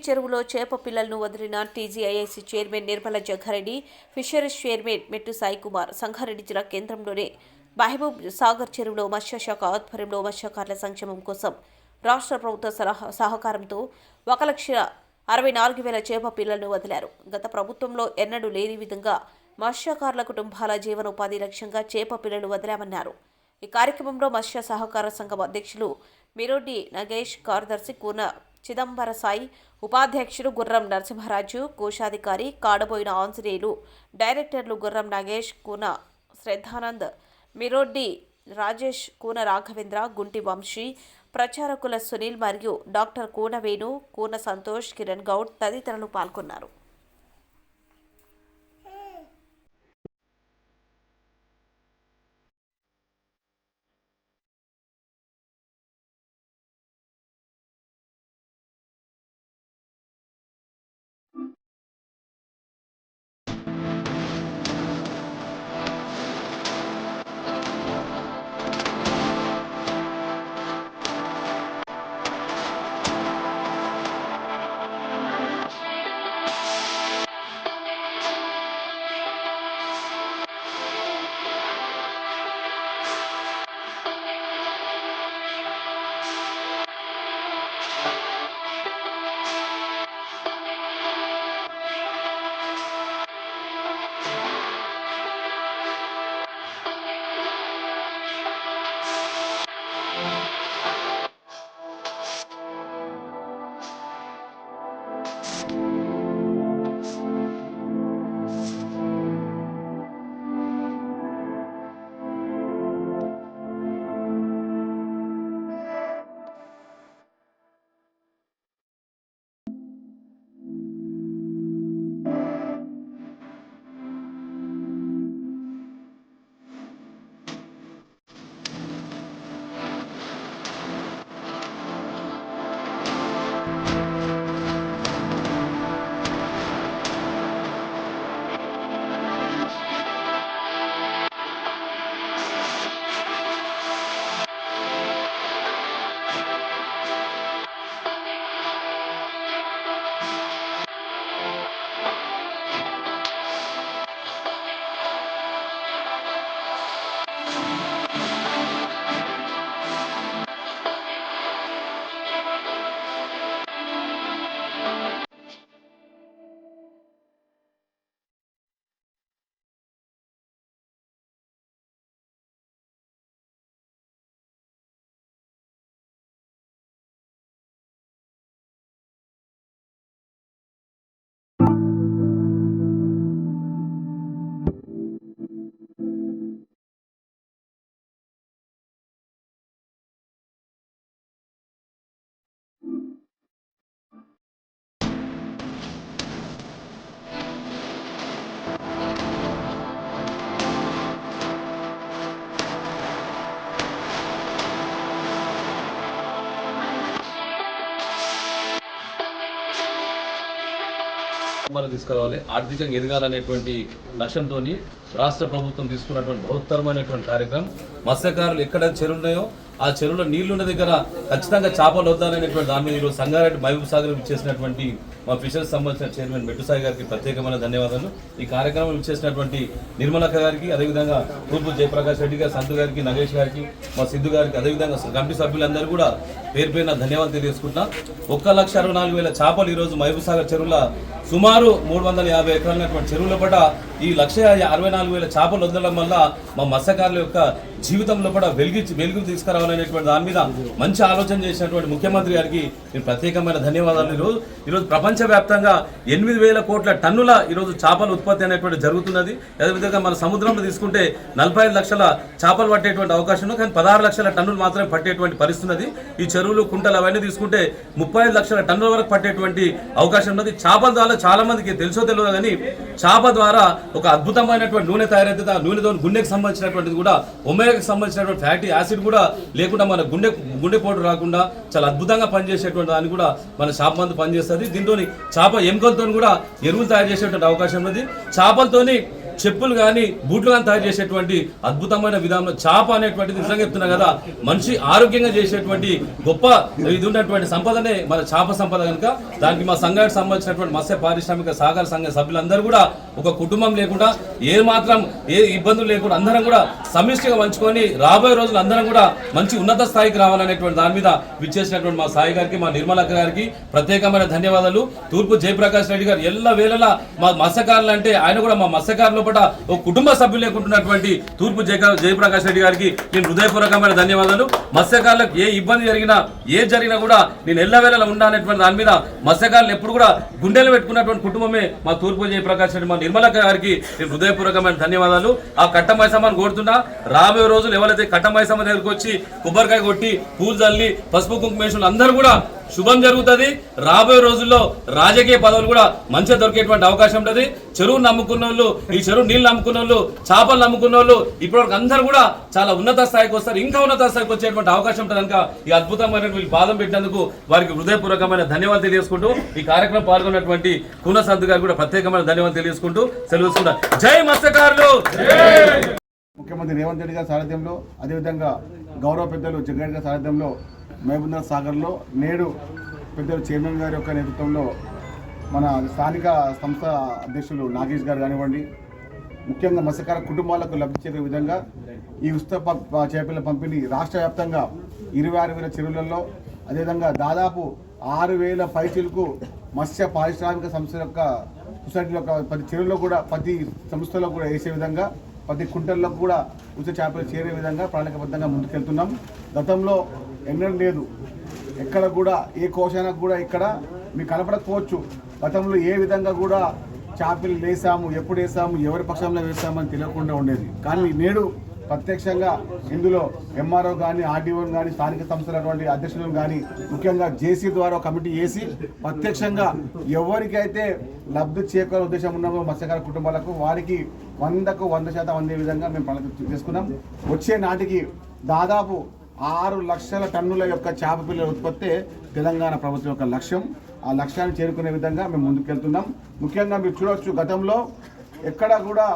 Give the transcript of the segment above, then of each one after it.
చెరువులో చేప పిల్లలను వదిలిన TGIIC chairman Nirmala Jaggareddy, fisheries chairman Mettu Sai Kumar. Sangareddy జిల్లా కేంద్రంలోని మహబూబ్ సాగర్ చెరువులో మత్స్యశాఖ ఆధ్వర్యంలో మత్స్యకారుల సంక్షేమం కోసం రాష్ట్ర ప్రభుత్వ సహకారంతో 1,64,000 చేప పిల్లలను వదిలారు. గత ప్రభుత్వంలో ఎన్నడూ లేని విధంగా మత్స్యకారుల కుటుంబాల జీవనోపాధి లక్ష్యంగా చేప పిల్లలు వదిలామన్నారు. ఈ కార్యక్రమంలో మత్స్య సహకార సంఘం అధ్యక్షులు మిరోడ్డి నగేష్, కార్యదర్శి కూన చిదంబర సాయి, ఉపాధ్యక్షులు గుర్రం నరసింహరాజు, కోశాధికారి కాడబోయిన ఆంజనేయులు, డైరెక్టర్లు గుర్రం నగేష్, కూన శ్రద్ధానంద్, మిరోడ్డి రాజేష్, కూన రాఘవేంద్ర, గుంటి వంశీ, ప్రచారకుల సునీల్ మరియు డాక్టర్ కూన వేణు, కూన సంతోష్, కిరణ్ గౌడ్ తదితరులు పాల్గొన్నారు. తీసుకురావాలి, ఆర్థికంగా ఎదగాలనేటువంటి లక్ష్యంతో రాష్ట్ర ప్రభుత్వం తీసుకున్నటువంటి బృహత్తరమైనటువంటి కార్యక్రమం. మత్స్యకారులు ఎక్కడ చెరువున్నాయో ఆ చెరువులో నీళ్లున్న దగ్గర ఖచ్చితంగా చేపలు వద్దాలనేటువంటి దాని మీద ఈరోజు సంగారెడ్డి మహబూబ్ సాగర్ ఇచ్చేసినటువంటి మా ఫిషర్స్ సంబంధించిన చైర్మన్ మెట్టు సాయి గారికి ప్రత్యేకమైన ధన్యవాదాలు. ఈ కార్యక్రమం ఇచ్చేసినటువంటి నిర్మలక్క గారికి, అదేవిధంగా తూర్పు జయప్రకాష్ రెడ్డి గారి, సంతు గారికి, నగేష్ గారికి, మా సిద్ధు గారికి, అదేవిధంగా కమిటీ సభ్యులందరూ కూడా పేరు పేరున ధన్యవాదాలు తెలియజేసుకుంటున్నా. 1,64,000 చేపలు ఈరోజు మహబూబ్ సాగర్ చెరువులో సుమారు 350 ఎకరాలైనటువంటి చెరువుల పట ఈ 1,64,000 చేపలు వదలడం వల్ల మా మత్స్యకారుల యొక్క జీవితంలో కూడా వెలుగు తీసుకురావాలనేటువంటి దాని మీద మంచి ఆలోచన చేసినటువంటి ముఖ్యమంత్రి గారికి నేను ప్రత్యేకమైన ధన్యవాదాలు. ఈరోజు ప్రపంచవ్యాప్తంగా 8,000 కోట్ల టన్నుల ఈరోజు చేపల ఉత్పత్తి అనేటువంటి జరుగుతున్నది. అదేవిధంగా మన సముద్రంలో తీసుకుంటే 45 లక్షల చేపలు పట్టేటువంటి అవకాశం ఉంది, కానీ 16 లక్షల టన్నులు మాత్రమే పట్టేటువంటి పరిస్థితి. ఈ చెరువులు, కుంటలు అవన్నీ తీసుకుంటే 35 లక్షల టన్నుల వరకు పట్టేటువంటి అవకాశం ఉన్నది. చేపల ద్వారా చాలా మందికి తెలుసో తెలియదు, కానీ చేప ద్వారా ఒక అద్భుతమైనటువంటి నూనె తయారైతే ఆ నూనెతో గుండెకి సంబంధించినటువంటిది కూడా, ఒమేగాకి సంబంధించినటువంటి ఫ్యాటీ యాసిడ్ కూడా లేకుండా మన గుండెపోటు రాకుండా చాలా అద్భుతంగా పనిచేసేటువంటి దాన్ని కూడా మన చేప మందు పనిచేస్తుంది. దీంతో చేప ఎముకలతో కూడా ఎరువులు తయారు చేసేటువంటి అవకాశం ఉన్నది. చేపలతోని చెప్పులు కానీ బూట్లు కానీ తయారు చేసేటువంటి అద్భుతమైన విధానంలో చేప అనేటువంటిది నిజంగా చెప్తున్నా కదా, మనిషి ఆరోగ్యంగా చేసేటువంటి గొప్ప ఇది ఉన్నటువంటి సంపదనే మన చేప సంపద కనుక దానికి మా సంఘానికి సంబంధించినటువంటి మత్స్య పారిశ్రామిక సహకార సంఘ సభ్యులందరూ కూడా ఒక కుటుంబం లేకుండా ఏ ఇబ్బందులు లేకుండా అందరం కూడా సమిష్టిగా పంచుకొని రాబోయే రోజులు అందరం కూడా మంచి ఉన్నత స్థాయికి రావాలనేటువంటి దాని మీద విచ్చేసినటువంటి మా సాయి గారికి, మా నిర్మలక్క గారికి ప్రత్యేకమైన ధన్యవాదాలు. తూర్పు జయప్రకాష్ రెడ్డి గారు ఎల్ల వేళలా మా మత్స్యకారులు అంటే ఆయన కూడా మా మత్స్యకారుల లోపల ఒక కుటుంబ సభ్యులు లేకుంటున్నటువంటి తూర్పు జయప్రకాష్ రెడ్డి గారికి నేను హృదయపూర్వకమైన ధన్యవాదాలు. మత్స్యకారులకు ఏ ఇబ్బంది జరిగినా కూడా నేను ఎల్లవేళలా ఉండాలనేటువంటి దాని మీద మత్స్యకారులు ఎప్పుడు కూడా గుండెలు పెట్టుకున్నటువంటి కుటుంబమే మా తూర్పు జయప్రకాష్ రెడ్డి, మా నిర్మలక్క గారికి నేను హృదయపూర్వకమైన ధన్యవాదాలు. ఆ కట్ట మైసమ్మని కోరుతున్నా, రాబోయే రోజులు ఎవరైతే కట్ట మైసమ్మ దగ్గరకు వచ్చి కొబ్బరికాయ కొట్టి పూలు చల్లి పసుపు కుంకుమేశ్వరులు అందరూ కూడా శుభం జరుగుతుంది. రాబోయే రోజుల్లో రాజకీయ పదవులు కూడా మంచిగా దొరికేటువంటి అవకాశం ఉంటుంది. చెరువు నమ్ముకున్న వాళ్ళు, ఈ చెరువు నీళ్ళు నమ్ముకున్న వాళ్ళు, చేపలు నమ్ముకున్న వాళ్ళు ఇప్పటివరకు అందరూ కూడా చాలా ఉన్నత స్థాయికి వస్తారు, ఇంకా ఉన్నత స్థాయికి వచ్చేటువంటి అవకాశం ఉంటుంది. కనుక ఈ అద్భుతమైన వీళ్ళు పాదం పెట్టినందుకు వారికి హృదయపూర్వకమైన ధన్యవాదాలు తెలియజేసుకుంటూ ఈ కార్యక్రమం పాల్గొన్నటువంటి కూన సంతు గారికి కూడా ప్రత్యేకమైన ధన్యవాదాలు తెలియజేసుకుంటూ సెలవుకుంటా. జై మత్స్యకారులు. ముఖ్యమంత్రి రేవంత్ రెడ్డి గారి సారథ్యంలో, అదేవిధంగా గౌరవ పెద్దలు జగ్గారెడ్డి గారి సారథ్యంలో మహబూబ్నగర్ సాగర్లో నేడు పెద్దలు చైర్మన్ గారి యొక్క నేతృత్వంలో మన స్థానిక సంస్థ అధ్యక్షులు నాగేష్ గారు కానివ్వండి, ముఖ్యంగా మత్స్యకార కుటుంబాలకు లబ్ధి చేసే విధంగా ఈ ఉచిత చేపల పంపిణీ రాష్ట్ర వ్యాప్తంగా 26,000 చెరువులలో, అదేవిధంగా దాదాపు 6,000 పైచీలకు మత్స్య పారిశ్రామిక సంస్థల యొక్క సొసైటీల యొక్క ప్రతి చెరువులో కూడా, ప్రతి సంస్థలో కూడా వేసే విధంగా, ప్రతి కుంటల్లో కూడా ఉచిత చేపలు చేరే విధంగా ప్రణాళికబద్ధంగా ముందుకెళ్తున్నాం. గతంలో ఎన్నడూ లేదు, ఎక్కడ కూడా ఏ కోశానికి కూడా ఇక్కడ మీకు కనపడకపోవచ్చు. గతంలో ఏ విధంగా కూడా చేపలు వేసాము, ఎప్పుడు వేసాము, ఎవరి పక్షంలో వేసామని తెలియకుండా ఉండేది. కానీ నేడు ప్రత్యక్షంగా ఇందులో ఎంఆర్ఓ కానీ, ఆర్డీఓని కానీ, స్థానిక సంస్థలటువంటి అధ్యక్షులను కానీ, ముఖ్యంగా జేసీ ద్వారా కమిటీ వేసి ప్రత్యక్షంగా ఎవరికైతే లబ్ధి చేకూరే ఉద్దేశం ఉన్నామో మత్స్యకార కుటుంబాలకు వారికి 100కు 100% అందే విధంగా మేము ప్రణాళిక చేసుకున్నాం. వచ్చే నాటికి దాదాపు 6 లక్షల టన్నుల యొక్క చేప పిల్లల ఉత్పత్తి తెలంగాణ ప్రభుత్వం యొక్క లక్ష్యం. ఆ లక్ష్యాన్ని చేరుకునే విధంగా మేము ముందుకెళ్తున్నాం. ముఖ్యంగా మీరు చూడవచ్చు, గతంలో ఎక్కడ కూడా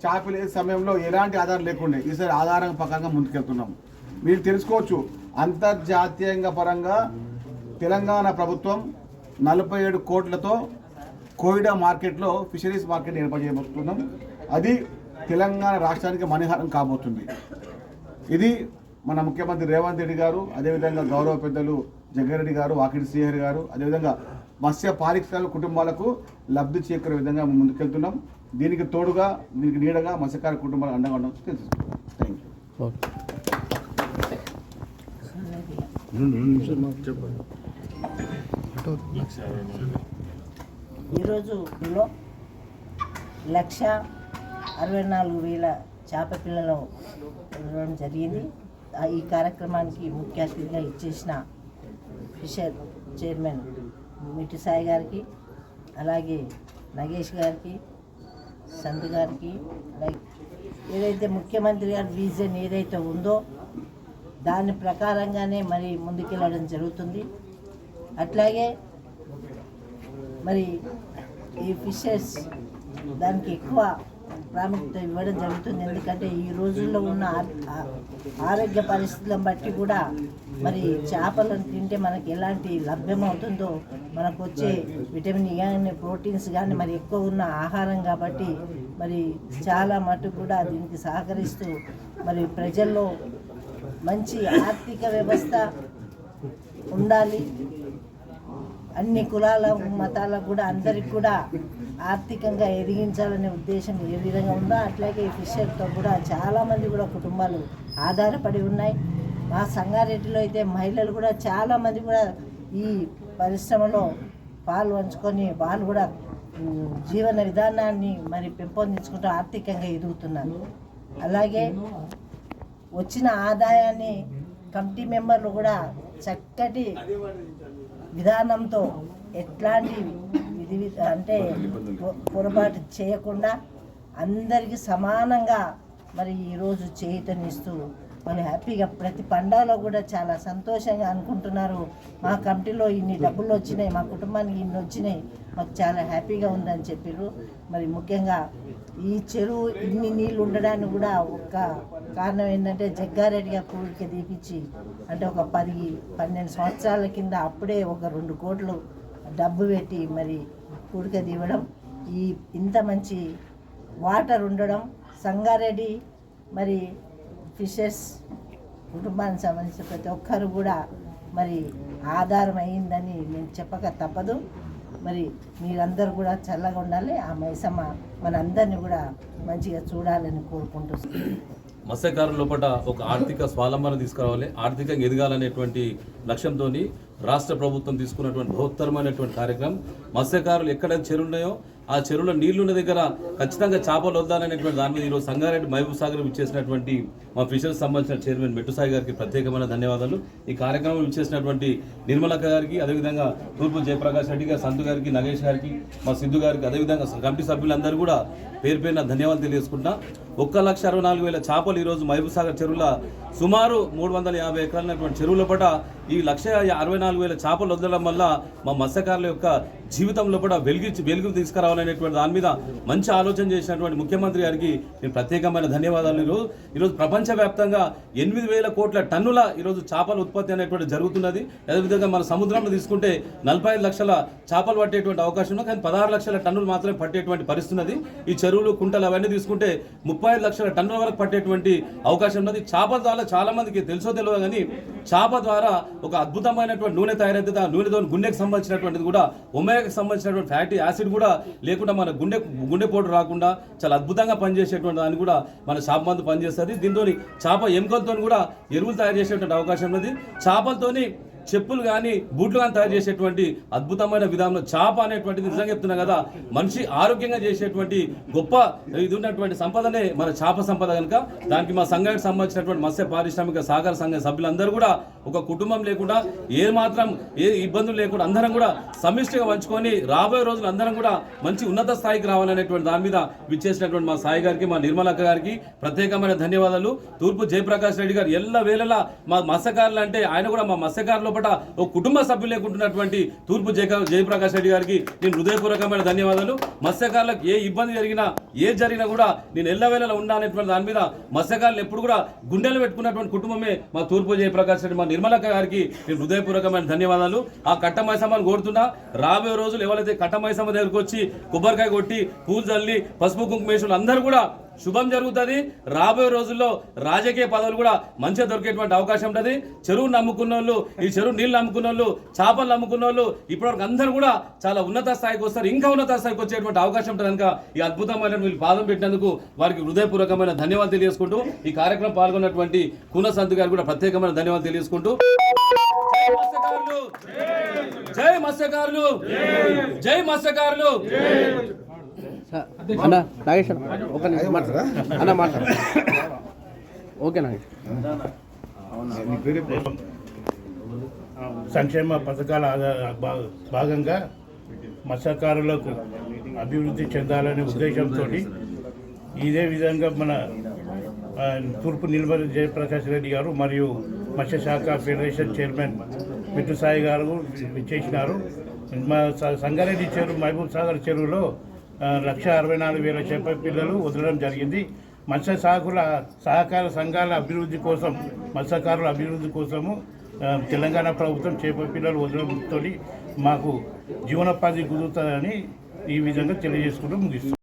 చేపలు వేసే సమయంలో ఎలాంటి ఆధారం లేకుండే, ఈసారి ఆధారం ప్రకారంగా ముందుకెళ్తున్నాం. మీరు తెలుసుకోవచ్చు, అంతర్జాతీయంగా పరంగా తెలంగాణ ప్రభుత్వం 47 కోట్లతో కోయిడా మార్కెట్లో ఫిషరీస్ మార్కెట్ ఏర్పాటు చేయబోతున్నాం. అది తెలంగాణ రాష్ట్రానికి మణిహారం కాబోతుంది. ఇది మన ముఖ్యమంత్రి రేవంత్ రెడ్డి గారు, అదేవిధంగా గౌరవ పెద్దలు జగ్గారెడ్డి గారు, వాకిటి శ్రీహరి గారు, అదేవిధంగా మత్స్య పారిశ్రామిక కుటుంబాలకు లబ్ధి చేకూరే విధంగా ముందుకెళ్తున్నాం. దీనికి తోడుగా, దీనికి నీడగా మత్స్యకార కుటుంబాలు అండగా ఉండడం తెలుసుకుంటాం. ఈరోజు 1,64,000 చేప పిల్లలు ఇవ్వడం జరిగింది. ఈ కార్యక్రమానికి ముఖ్య అతిథిగా ఇచ్చేసిన ఫిషర్ చైర్మన్ మిట్టి సాయి గారికి, అలాగే నగేష్ గారికి, సంతు గారికి, ఏదైతే ముఖ్యమంత్రి గారి విజన్ ఏదైతే ఉందో దాని ప్రకారంగానే మరి ముందుకెళ్ళడం జరుగుతుంది. అట్లాగే మరి ఈ ఫిషెస్ దానికి ఎక్కువ ప్రాముఖ్యత ఇవ్వడం జరుగుతుంది. ఎందుకంటే ఈ రోజుల్లో ఉన్న ఆరోగ్య పరిస్థితులను బట్టి కూడా మరి చేపలను తింటే మనకి ఎలాంటి లభ్యమవుతుందో, మనకు వచ్చే విటమిన్ కానీ, ప్రోటీన్స్ కానీ మరి ఎక్కువ ఉన్న ఆహారం కాబట్టి మరి చాలా మటుకు కూడా దీనికి సహకరిస్తూ మరి ప్రజల్లో మంచి ఆర్థిక వ్యవస్థ ఉండాలి. అన్ని కులాల మతాలకు కూడా అందరికి కూడా ఆర్థికంగా ఎదిగించాలనే ఉద్దేశం ఏ విధంగా ఉందో అట్లాగే ఈ ఫిషర్తో కూడా చాలామంది కూడా కుటుంబాలు ఆధారపడి ఉన్నాయి. మా సంగారెడ్డిలో అయితే మహిళలు కూడా చాలామంది కూడా ఈ పరిశ్రమలో పాలు పంచుకొని వాళ్ళు కూడా జీవన విధానాన్ని మరి పెంపొందించుకుంటూ ఆర్థికంగా ఎదుగుతున్నారు. అలాగే వచ్చిన ఆదాయాన్ని కమిటీ మెంబర్లు కూడా చక్కటి విధానంతో ఎట్లాంటి అంటే పొరపాటు చేయకుండా అందరికీ సమానంగా మరి ఈరోజు చేయూతనిస్తూ వాళ్ళు హ్యాపీగా ప్రతి పండుగలో కూడా చాలా సంతోషంగా అనుకుంటున్నారు. మా కమిటీలో ఇన్ని డబ్బులు వచ్చినాయి, మా కుటుంబానికి ఇన్ని వచ్చినాయి మాకు చాలా హ్యాపీగా ఉందని చెప్పారు. మరి ముఖ్యంగా ఈ చెరువు ఇన్ని నీళ్ళు ఉండడానికి కూడా ఒక కారణం ఏంటంటే జగ్గారెడ్డి గారు పూడిక తీపిచ్చి అంటే ఒక 10-12 సంవత్సరాల కింద అప్పుడే ఒక 2 కోట్లు డబ్బు పెట్టి మరి పూడిక తీయడం, ఈ ఇంత మంచి వాటర్ ఉండడం, సంగారెడ్డి మరి ఫిషర్స్ కుటుంబానికి సంబంధించిన ప్రతి ఒక్కరు కూడా మరి ఆధారం అయిందని నేను చెప్పక తప్పదు. మరి మీరందరూ కూడా చల్లగా ఉండాలి, ఆ మైసమ్మ మనందరినీ కూడా మంచిగా చూడాలని కోరుకుంటున్నాను. మత్స్యకారుల లోపల ఒక ఆర్థిక స్వావలంబన తీసుకురావాలి, ఆర్థికంగా ఎదగాలనేటువంటి లక్ష్యంతో రాష్ట్ర ప్రభుత్వం తీసుకున్నటువంటి బృహత్తరమైనటువంటి కార్యక్రమం. మత్స్యకారులు ఎక్కడ చెరువులు ఉన్నాయో ఆ చెరువులో నీళ్లున్న దగ్గర ఖచ్చితంగా చేపలు వద్దాలనేటువంటి దాని మీద ఈరోజు సంగారెడ్డి మహబూబ్ సాగర్ ఇచ్చేసినటువంటి మా ఫిషర్స్ సంబంధించిన చైర్మన్ మెట్టుసాయి గారికి ప్రత్యేకమైన ధన్యవాదాలు. ఈ కార్యక్రమం ఇచ్చేసినటువంటి నిర్మలక్క గారికి, అదేవిధంగా తూర్పు జయప్రకాష్ రెడ్డి గారు, సంతు గారికి, నగేష్ గారికి, మా సిద్ధు గారికి, అదేవిధంగా కమిటీ సభ్యులందరూ కూడా పేరు పేరున ధన్యవాదాలు తెలియజేసుకుంటున్నా. 1,64,000 చేపలు ఈరోజు మహబూబ్ సాగర్ చెరువుల సుమారు 350 ఎకరాలైనటువంటి చెరువుల పట ఈ 1,64,000 చేపలు వదలడం వల్ల మా మత్స్యకారుల యొక్క జీవితంలో కూడా వెలుగు తీసుకురావాలనేటువంటి దాని మీద మంచి ఆలోచన చేసినటువంటి ముఖ్యమంత్రి గారికి నేను ప్రత్యేకమైన ధన్యవాదాలు. ఈరోజు ప్రపంచవ్యాప్తంగా 8,000 కోట్ల టన్నుల ఈరోజు చేపల ఉత్పత్తి అనేటువంటి జరుగుతున్నది. అదేవిధంగా మన సముద్రంలో తీసుకుంటే 45 లక్షల చేపలు పట్టేటువంటి అవకాశం ఉంది, కానీ 16 లక్షల టన్నులు మాత్రమే పట్టేటువంటి పరిస్థితి ఉన్నది. ఈ చెరువులు, కుంటలు అవన్నీ తీసుకుంటే 35 లక్షల టన్నుల వరకు పట్టేటువంటి అవకాశం ఉన్నది. చేపల ద్వారా చాలా మందికి తెలుసో తెలియదు, కానీ చేప ద్వారా ఒక అద్భుతమైనటువంటి నూనె తయారైతే ఆ నూనెతో గుండెకి సంబంధించినటువంటిది కూడా ఒమేగాకి సంబంధించినటువంటి ఫ్యాటీ యాసిడ్ కూడా లేకుండా మన గుండెపోటు రాకుండా చాలా అద్భుతంగా పనిచేసేటువంటి దాన్ని కూడా మన చేప మందు పనిచేస్తుంది. దీంతో చేప ఎముకలతో కూడా ఎరువులు తయారు చేసేటువంటి అవకాశం ఉన్నది. చేపలతోని చెప్పులు కానీ బూట్లు కానీ తయారు చేసేటువంటి అద్భుతమైన విధానంలో చేప అనేటువంటిది నిజంగా చెప్తున్నా కదా, మనిషి ఆరోగ్యంగా చేసేటువంటి గొప్ప ఇది ఉన్నటువంటి సంపదనే మన చేప సంపద. కనుక దానికి మా సంఘానికి సంబంధించినటువంటి మత్స్య పారిశ్రామిక సహకార సంఘ సభ్యులందరూ కూడా ఒక కుటుంబం లేకుండా ఏ ఇబ్బందులు లేకుండా అందరం కూడా సమిష్టిగా పంచుకొని రాబోయే రోజులు అందరం కూడా మంచి ఉన్నత స్థాయికి రావాలనేటువంటి దాని మీద విచ్చేసినటువంటి మా సాయి గారికి, మా నిర్మలక్క గారికి ప్రత్యేకమైన ధన్యవాదాలు. తూర్పు జయప్రకాష్ రెడ్డి గారు ఎల్లవేళలా మా మత్స్యకారులు అంటే ఆయన కూడా మా మత్స్యకారులు ఒక కుటుంబ సభ్యులు లేకుంటున్నటువంటి తూర్పు జయప్రకాష్ రెడ్డి గారికి నేను హృదయపూర్వకమైన ధన్యవాదాలు. మత్స్యకారులకు ఏ ఇబ్బంది జరిగినా కూడా నేను ఎల్లవేళలా ఉండాలనేటువంటి దాని మీద మత్స్యకారులు ఎప్పుడు కూడా గుండెలు పెట్టుకున్నటువంటి కుటుంబమే మా తూర్పు జయప్రకాష్ రెడ్డి, మా నిర్మలక్క గారికి నేను హృదయపూర్వకమైన ధన్యవాదాలు. ఆ కట్ట మైసమ్మని కోరుతున్నా, రాబోయే రోజులు ఎవరైతే కట్ట మైసమ్మ దగ్గరకు వచ్చి కొబ్బరికాయ కొట్టి పూలు చల్లి పసుపు కుంకుమేశ్వరులు అందరూ కూడా శుభం జరుగుతుంది. రాబోయే రోజుల్లో రాజకీయ పదవులు కూడా మంచిగా దొరికేటువంటి అవకాశం ఉంటుంది. చెరువు నమ్ముకున్న వాళ్ళు, ఈ చెరువు నీళ్ళు నమ్ముకున్న వాళ్ళు, చేపలు నమ్ముకున్న వాళ్ళు ఇప్పటివరకు అందరూ కూడా చాలా ఉన్నత స్థాయికి వస్తారు, ఇంకా ఉన్నత స్థాయికి వచ్చేటువంటి అవకాశం ఉంటుంది. కనుక ఈ అద్భుతమైన వీళ్ళు పాదం పెట్టినందుకు వారికి హృదయపూర్వకమైన ధన్యవాదాలు తెలియజేసుకుంటూ ఈ కార్యక్రమం పాల్గొన్నటువంటి కూన సంతు గారికి కూడా ప్రత్యేకమైన ధన్యవాదాలు తెలియజేసుకుంటూ జై మత్స్యకారులు, జై మత్స్యకారులు. అన్న నాగేష్ ఒక అన్న మాట్లాడు. ఓకే నాగేష్. సంక్షేమ పథకాల భాగంగా మత్స్యకారులకు అభివృద్ధి చెందాలనే ఉద్దేశంతో ఇదే విధంగా మన తూర్పు నిర్మల జయప్రకాష్ రెడ్డి గారు మరియు మత్స్యశాఖ ఫెడరేషన్ చైర్మన్ మెట్టుసాయి గారు చేసినారు. మా సంగారెడ్డి చెరువు, మహబూబ్ సాగర్ చెరువులో 1,64,000 చేప పిల్లలు వదలడం జరిగింది. మత్స్య సహకార సంఘాల అభివృద్ధి కోసం, మత్స్యకారుల అభివృద్ధి కోసము తెలంగాణ ప్రభుత్వం చేప పిల్లలు వదలడంతో మాకు జీవనోపాధి కుదురుతుందని ఈ విధంగా తెలియజేసుకుంటూ ముగిస్తుంది.